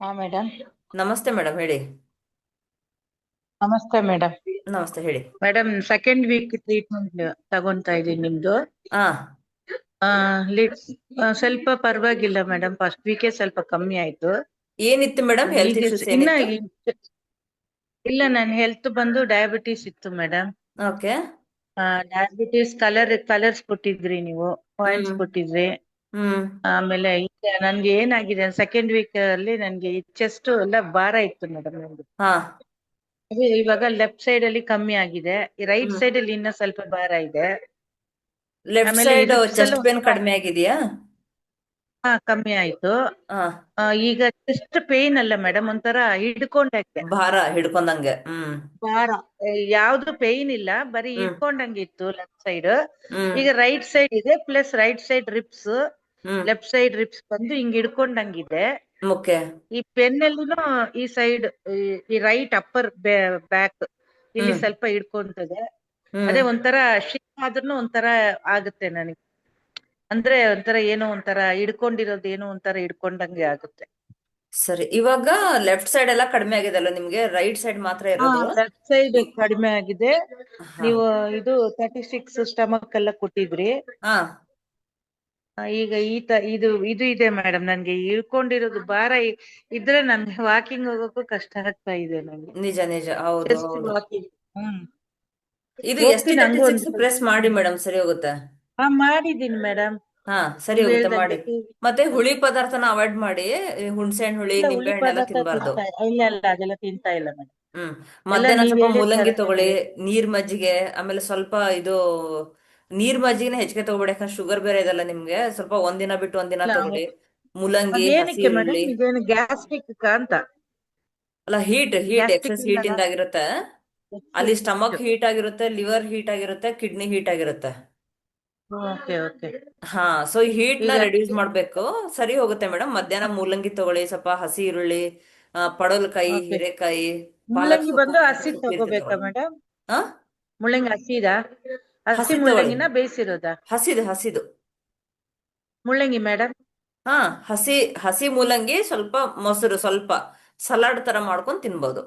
ಹಾ ಮೇಡಮ್. ನಮಸ್ತೆ ಮೇಡಮ್, ಹೇಳಿ. ನಮಸ್ತೆ ಮೇಡಮ್. ನಮಸ್ತೆ, ಹೇಳಿ. ಮೇಡಮ್ ಸೆಕೆಂಡ್ ವೀಕ್ ಟ್ರೀಟ್ಮೆಂಟ್ ತಗೊಂತಾ ಇದೀನಿ ನಿಮ್ದು. ಹಾ. ಆ ಲಿಡ್ಸ್ ಸ್ವಲ್ಪ ಪರವಾಗಿಲ್ಲ ಮೇಡಮ್, ಫಸ್ಟ್ ವೀಕೆ ಸ್ವಲ್ಪ ಕಮ್ಮಿ ಆಯ್ತು. ಏನಿತ್ತು ಮೇಡಮ್, ಹೆಲ್ತ್ ಈಗ ಇಶ್ಯೂಸ್ ಇನ್ನ ಏನಿತ್ತು? ಇಲ್ಲ, ನನ್ನ ಹೆಲ್ತ್ ಬಂದು ಡಯಾಬಿಟಿಸ್ ಇತ್ತು ಮೇಡಮ್. ಓಕೆ. ಡಯಾಬಿಟಿಸ್ ಕಲರ್ಸ್ ಕೊಟ್ಟಿದ್ರಿ ನೀವು, ಪಾಯಿಂಟ್ಸ್ ಹ್ಮ್. ಕೊಟ್ಟಿದ್ರಿ. ಹ್ಮ್. ಆಮೇಲೆ ಈಗ ನನ್ಗೆ ಏನಾಗಿದೆ, ಸೆಕೆಂಡ್ ವೀಕ್ ಅಲ್ಲಿ ನನ್ಗೆ ಚೆಸ್ಟ್ ಎಲ್ಲ ಭಾರ ಇತ್ತು ಮೇಡಮ್ ನನ್ಗೆ. ಹಾ. ಅದೇ ಇವಾಗ ಲೆಫ್ಟ್ ಸೈಡ್ ಅಲ್ಲಿ ಕಮ್ಮಿ ಆಗಿದೆ, ಈ ರೈಟ್ ಹ್ಮ್. ಸೈಡ್ ಅಲ್ಲಿ ಇನ್ನ ಸ್ವಲ್ಪ ಭಾರ ಇದೆ. ಲೆಫ್ಟ್ ಆಮೇಲೆ ಈ ಸೈಡ್ ರಿಪ್ಸ್ ಎಲ್ಲ ಚೆಸ್ಟ್ ಪೇನ್ ಕಡಿಮೆ ಆಗಿದೆಯಾ? ಹಾ ಕಮ್ಮಿ ಆಯ್ತು. ಹಾ. ಈಗ ಚೆಸ್ಟ್ ಪೇನ್ ಅಲ್ಲ ಮೇಡಮ್, ಒಂಥರ ಹಿಡ್ಕೊಂಡಂಗೆ ಭಾರ ಹಿಡ್ಕೊಂಡಂಗೆ. ಹ್ಮ್. ಭಾರ. ಯಾವ್ದು ಪೇನ್ ಇಲ್ಲ, ಬರೀ ಹ್ಮ್. ಹಿಡ್ಕೊಂಡಂಗೆ ಇತ್ತು ಲೆಫ್ಟ್ ಸೈಡ್. ಹ್ಮ್. ಈಗ ರೈಟ್ ಸೈಡ್ ಇದೆ, plus right side ribs, hmm. Left side ribs ಬಂದು ಹಿಂಗ್ ಹಿಡ್ಕೊಂಡಂಗಿದೆ. ಓಕೆ. ಈ ಪೆನ್ನಲ್ಲಿನೂ ಈ ಸೈಡ್, ಈ ರೈಟ್ ಅಪ್ಪರ್ ಬ್ಯಾಕ್ ಇಲ್ಲಿ ಹ್ಮ್. ಸ್ವಲ್ಪ ಹಿಡ್ಕೊಂತದೆ. ಹ್ಮ್. ಅದೇ ಒಂಥರ ಶಿಕ್ ಆದ್ರೂ ಒಂಥರ ಆಗುತ್ತೆ ನನಗೆ. ಅಂದ್ರೆ ಒಂಥರ ಏನೋ ಒಂಥರ ಹಿಡ್ಕೊಂಡಿರೋದು, ಏನೋ ಒಂಥರ ಹಿಡ್ಕೊಂಡಂಗೆ ಆಗುತ್ತೆ. ಸರಿ, ಇವಾಗ ಲೆಫ್ಟ್ ಸೈಡ್ ಎಲ್ಲ ಕಡಿಮೆ ಆಗಿದೆ ಅಲ್ಲ ನಿಮ್ಗೆ? ರೈಟ್ ಸೈಡ್ ಮಾತ್ರ ಹಾ, ಇರೋದು? ಲೆಫ್ಟ್ ಸೈಡ್ ಕಡಿಮೆ ಆಗಿದೆ. ಹಾ. ನೀವು ಇದು 36 ಸ್ಟಮಕ್ ಎಲ್ಲ ಕೊಟ್ಟಿದ್ರಿ. ಹಾ. ಈಗ ಇದು ಇದು ಇದೆ ಮೇಡಮ್, ನನ್ಗೆ ಇಳ್ಕೊಂಡಿರೋದು ಭಾರ ಇದ್ರೆ ನನ್ಗೆ ವಾಕಿಂಗ್ ಹೋಗೋಕ್ಕೂ ಕಷ್ಟ ಆಗ್ತಾ ಇದೆ ನಂಗೆ. ನಿಜ ನಿಜ, ಹೌದು ಜಸ್ಟ್ ಹೌದು. ವಾಕಿಂಗ್. ಇದು ಎಸ್ ಟಿ ಹೋಗ್ತೀನಿ ತರ್ಟಿ ಹಂಗೂ ಸಿಕ್ಸ್ ಪ್ರೆಸ್ ಮಾಡಿ ಮೇಡಮ್, ಸರಿ ಹೋಗುತ್ತೆ. ಹಾ ಮಾಡಿದ್ದೀನಿ ಮೇಡಮ್. ಹಾ, ಸರಿ ನೀವ್ ಹೋಗುತ್ತೆ, ಮಾಡಿ. ಹೇಳ್ದಂಗೆ ಮತ್ತೆ ಹುಳಿ ಪದಾರ್ಥನ ಅವಾಯ್ಡ್ ಮಾಡಿ. ಈ ಹುಣಸೆ ಹಣ್ಣು ಹುಳಿ, ಇಲ್ಲ, ನಿಂಬೆ ಹುಳಿ ಹಣ್ಣೆಲ್ಲ ಪದಾರ್ಥ ತಿನ್ಬಾರ್ದು. ತಿಂತಾ ಇಲ್ಲ, ಇಲ್ಲ ಅದೆಲ್ಲ ತಿಂತಾ ಇಲ್ಲ ಮೇಡಮ್. ಹ್ಮ್. ಎಲ್ಲ ಮಧ್ಯಾಹ್ನ ನೀವ್ ಸ್ವಲ್ಪ ಹೇಳಿದ ಮೂಲಂಗಿ ತರನೇ ತಗೊಳ್ಳಿ. ಮಾಡಿ. ನೀರ್ ಮಜ್ಜಿಗೆ, ಆಮೇಲೆ ಸ್ವಲ್ಪ ಇದು ನೀರ್ ಮಜ್ಜಿಗೆನ ಹೆಚ್ಚಿಗೆ ತಗೋಬೇಡಿ, ಯಾಕಂದ್ರೆ ಶುಗರ್ ಬೇರೆ ಇದೆಲ್ಲ ನಿಮ್ಗೆ. ಸ್ವಲ್ಪ ಒಂದಿನ ಬಿಟ್ಟು ಒಂದಿನ ಇಲ್ಲ, ತಗೊಳ್ಳಿ. ಮೂಲಂಗಿ, ಹಸಿ ಅದೇನಕ್ಕೆ ಮೇಡಮ್, ಈರುಳ್ಳಿ. ಇದೇನು ಗ್ಯಾಸ್ಟ್ರಿಕ್ ಅಂತ? ಅಲ್ಲ, heat heat gastric excess heat ಇಂದನಾ? ಇಂದ ಆಗಿರುತ್ತೆ. ಅಲ್ಲಿ ಸ್ಟಮಕ್ ಹೀಟ್ ಆಗಿರುತ್ತೆ, ಲಿವರ್ ಹೀಟ್ ಆಗಿರುತ್ತೆ, ಕಿಡ್ನಿ ಹೀಟ್ ಆಗಿರುತ್ತೆ. Okay okay. ಹಾ. ಸೊ ಈ ಹೀಟ್ ನ ಈಗ ರೆಡ್ಯೂಸ್ ಮಾಡ್ಬೇಕು. ಸರಿ ಹೋಗುತ್ತೆ ಮೇಡಮ್. ಮಧ್ಯಾಹ್ನ ಮೂಲಂಗಿ ತಗೊಳ್ಳಿ, ಸ್ವಲ್ಪ ಹಸಿ ಈರುಳ್ಳಿ, ಪಡವಲಕಾಯಿ, ಓಕೆ. ಹೀರೆಕಾಯಿ, ಪಾಲಕ್ ಮುಳ್ಳಂಗಿ ಸೊಪ್ಪು, ಬಂದು ಮೆಂತ್ಯ ಹಸಿ ಸೊಪ್ಪು ಈ ರೀತಿ ತಗೋಬೇಕಾ ತಗೊಳ್ಳಿ. ಮೇಡಮ್? ಹಾ. ಮುಳ್ಳಂಗಿ ಹಸಿದಾ? ಹಸಿ ಹಸಿ ತಗೊಳ್ಳಿ. ಮುಳ್ಳಂಗಿನ ಬೇಯಿಸಿರೋದಾ? ಹಸಿದು ಹಸಿದು. ಮುಳ್ಳಂಗಿ ಮೇಡಮ್. ಹಾ. ಹಸಿ ಹಸಿ ಮೂಲಂಗಿ, ಸ್ವಲ್ಪ ಮೊಸರು, ಸ್ವಲ್ಪ ಸಲಾಡ್ ತರ ಮಾಡ್ಕೊಂಡು ತಿನ್ಬೋದು.